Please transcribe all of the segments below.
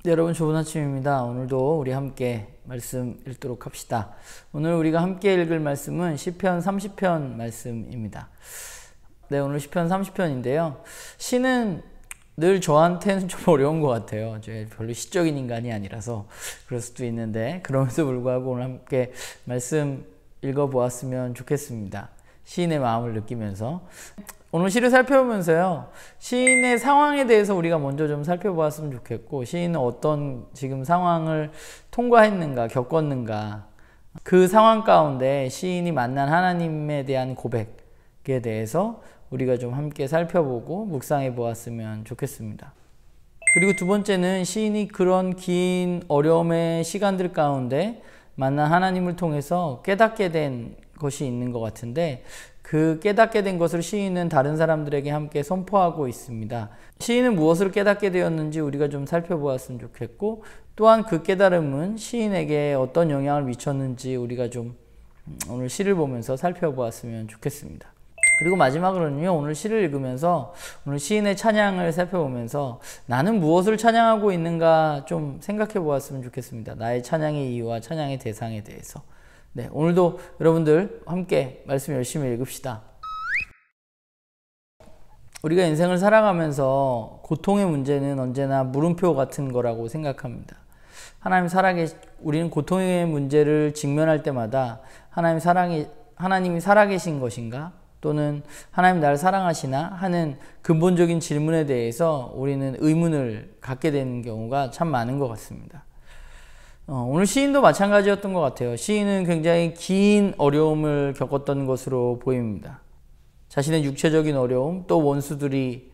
네, 여러분 좋은 아침입니다. 오늘도 우리 함께 말씀 읽도록 합시다. 오늘 우리가 함께 읽을 말씀은 시편 30편 말씀입니다. 네, 오늘 시편 30편인데요. 시는 늘 저한테는 좀 어려운 것 같아요. 제가 별로 시적인 인간이 아니라서 그럴 수도 있는데, 그럼에도 불구하고 오늘 함께 말씀 읽어보았으면 좋겠습니다. 시인의 마음을 느끼면서 오늘 시를 살펴보면서요, 시인의 상황에 대해서 우리가 먼저 좀 살펴보았으면 좋겠고, 시인은 어떤 지금 상황을 통과했는가, 겪었는가, 그 상황 가운데 시인이 만난 하나님에 대한 고백에 대해서 우리가 좀 함께 살펴보고 묵상해 보았으면 좋겠습니다. 그리고 두 번째는 시인이 그런 긴 어려움의 시간들 가운데 만난 하나님을 통해서 깨닫게 된 것이 있는 것 같은데, 그 깨닫게 된 것을 시인은 다른 사람들에게 함께 선포하고 있습니다. 시인은 무엇을 깨닫게 되었는지 우리가 좀 살펴보았으면 좋겠고, 또한 그 깨달음은 시인에게 어떤 영향을 미쳤는지 우리가 좀 오늘 시를 보면서 살펴보았으면 좋겠습니다. 그리고 마지막으로는요, 오늘 시를 읽으면서 오늘 시인의 찬양을 살펴보면서 나는 무엇을 찬양하고 있는가 좀 생각해 보았으면 좋겠습니다. 나의 찬양의 이유와 찬양의 대상에 대해서. 네, 오늘도 여러분들 함께 말씀 열심히 읽읍시다. 우리가 인생을 살아가면서 고통의 문제는 언제나 물음표 같은 거라고 생각합니다. 우리는 고통의 문제를 직면할 때마다 하나님이 살아계신 것인가? 또는 하나님 나를 사랑하시나? 하는 근본적인 질문에 대해서 우리는 의문을 갖게 되는 경우가 참 많은 것 같습니다. 오늘 시인도 마찬가지였던 것 같아요. 시인은 굉장히 긴 어려움을 겪었던 것으로 보입니다. 자신의 육체적인 어려움, 또 원수들이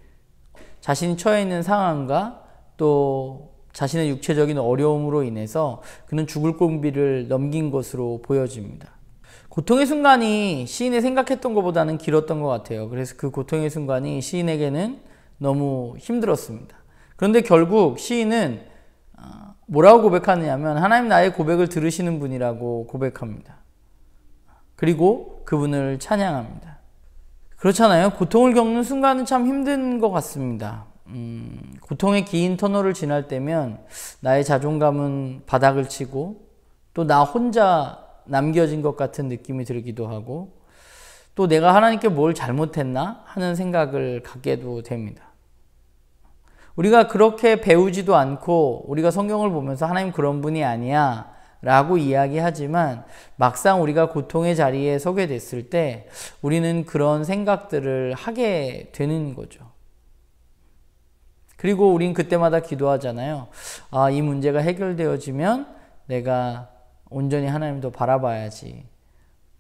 자신이 처해 있는 상황과 또 자신의 육체적인 어려움으로 인해서 그는 죽을 고비를 넘긴 것으로 보여집니다. 고통의 순간이 시인이 생각했던 것보다는 길었던 것 같아요. 그래서 그 고통의 순간이 시인에게는 너무 힘들었습니다. 그런데 결국 시인은 뭐라고 고백하느냐면 하나님 나의 고백을 들으시는 분이라고 고백합니다. 그리고 그분을 찬양합니다. 그렇잖아요. 고통을 겪는 순간은 참 힘든 것 같습니다. 고통의 긴 터널을 지날 때면 나의 자존감은 바닥을 치고 또 나 혼자 남겨진 것 같은 느낌이 들기도 하고 또 내가 하나님께 뭘 잘못했나 하는 생각을 갖게도 됩니다. 우리가 그렇게 배우지도 않고 우리가 성경을 보면서 하나님 그런 분이 아니야 라고 이야기하지만 막상 우리가 고통의 자리에 서게 됐을 때 우리는 그런 생각들을 하게 되는 거죠. 그리고 우린 그때마다 기도하잖아요. 이 문제가 해결되어지면 내가 온전히 하나님을 더 바라봐야지.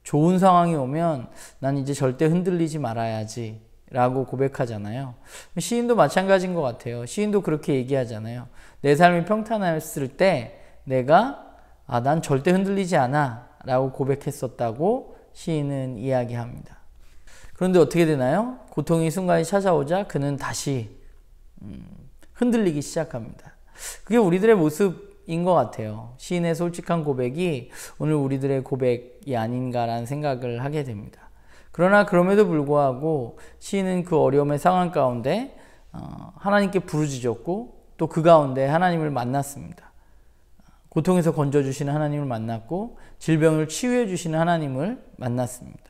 좋은 상황이 오면 난 이제 절대 흔들리지 말아야지 라고 고백하잖아요. 시인도 마찬가지인 것 같아요. 시인도 그렇게 얘기하잖아요. 내 삶이 평탄했을 때 내가 난 절대 흔들리지 않아 라고 고백했었다고 시인은 이야기합니다. 그런데 어떻게 되나요? 고통의 순간이 찾아오자 그는 다시 흔들리기 시작합니다. 그게 우리들의 모습인 것 같아요. 시인의 솔직한 고백이 오늘 우리들의 고백이 아닌가라는 생각을 하게 됩니다. 그러나 그럼에도 불구하고 시인은 그 어려움의 상황 가운데 하나님께 부르짖었고 또 그 가운데 하나님을 만났습니다. 고통에서 건져주시는 하나님을 만났고 질병을 치유해 주시는 하나님을 만났습니다.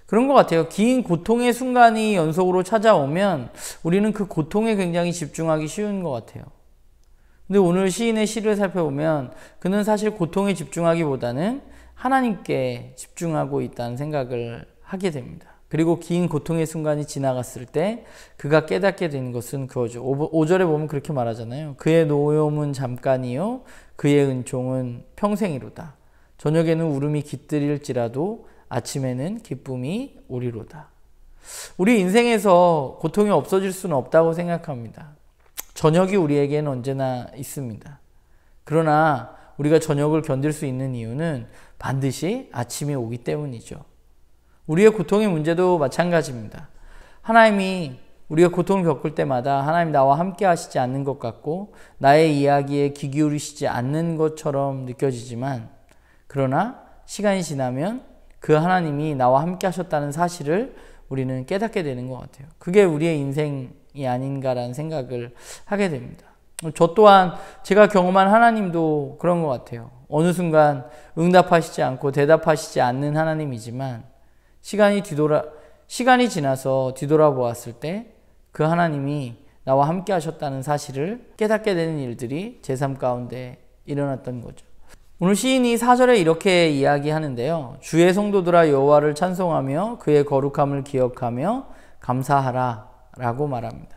그런 것 같아요. 긴 고통의 순간이 연속으로 찾아오면 우리는 그 고통에 굉장히 집중하기 쉬운 것 같아요. 근데 오늘 시인의 시를 살펴보면 그는 사실 고통에 집중하기보다는 하나님께 집중하고 있다는 생각을 하게 됩니다. 그리고 긴 고통의 순간이 지나갔을 때 그가 깨닫게 된 것은 그거죠. 5절에 보면 그렇게 말하잖아요. 그의 노여움은 잠깐이요 그의 은총은 평생이로다. 저녁에는 울음이 깃들일지라도 아침에는 기쁨이 오리로다. 우리 인생에서 고통이 없어질 수는 없다고 생각합니다. 저녁이 우리에게는 언제나 있습니다. 그러나 우리가 저녁을 견딜 수 있는 이유는 반드시 아침이 오기 때문이죠. 우리의 고통의 문제도 마찬가지입니다. 하나님이 우리가 고통을 겪을 때마다 하나님 나와 함께 하시지 않는 것 같고 나의 이야기에 귀 기울이시지 않는 것처럼 느껴지지만 그러나 시간이 지나면 그 하나님이 나와 함께 하셨다는 사실을 우리는 깨닫게 되는 것 같아요. 그게 우리의 인생이 아닌가라는 생각을 하게 됩니다. 저 또한 제가 경험한 하나님도 그런 것 같아요. 어느 순간 응답하시지 않고 대답하시지 않는 하나님이지만 시간이 지나서 뒤돌아보았을 때 그 하나님이 나와 함께 하셨다는 사실을 깨닫게 되는 일들이 제 삶 가운데 일어났던 거죠. 오늘 시인이 4절에 이렇게 이야기하는데요. 주의 성도들아 여호와를 찬송하며 그의 거룩함을 기억하며 감사하라 라고 말합니다.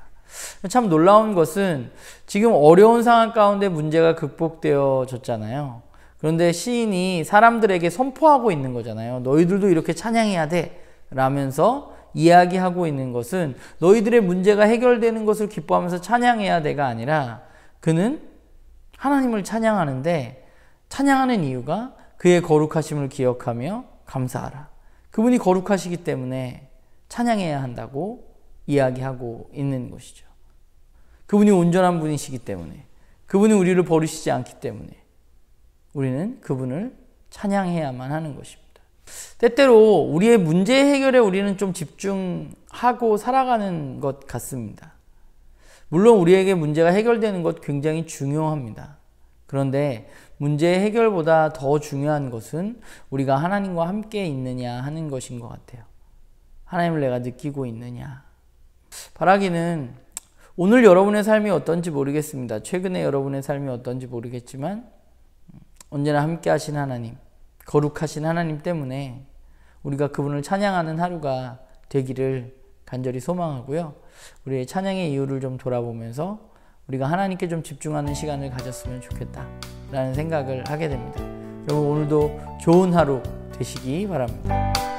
참 놀라운 것은 지금 어려운 상황 가운데 문제가 극복되어졌잖아요. 그런데 시인이 사람들에게 선포하고 있는 거잖아요. 너희들도 이렇게 찬양해야 돼 라면서 이야기하고 있는 것은 너희들의 문제가 해결되는 것을 기뻐하면서 찬양해야 돼가 아니라 그는 하나님을 찬양하는데 찬양하는 이유가 그의 거룩하심을 기억하며 감사하라. 그분이 거룩하시기 때문에 찬양해야 한다고 이야기하고 있는 것이죠. 그분이 온전한 분이시기 때문에, 그분이 우리를 버리시지 않기 때문에 우리는 그분을 찬양해야만 하는 것입니다. 때때로 우리의 문제 해결에 우리는 좀 집중하고 살아가는 것 같습니다. 물론 우리에게 문제가 해결되는 것 굉장히 중요합니다. 그런데 문제 해결보다 더 중요한 것은 우리가 하나님과 함께 있느냐 하는 것인 것 같아요. 하나님을 내가 느끼고 있느냐. 바라기는 오늘 여러분의 삶이 어떤지 모르겠습니다. 최근에 여러분의 삶이 어떤지 모르겠지만 언제나 함께 하신 하나님, 거룩하신 하나님 때문에 우리가 그분을 찬양하는 하루가 되기를 간절히 소망하고요. 우리의 찬양의 이유를 좀 돌아보면서 우리가 하나님께 좀 집중하는 시간을 가졌으면 좋겠다라는 생각을 하게 됩니다. 여러분 오늘도 좋은 하루 되시기 바랍니다.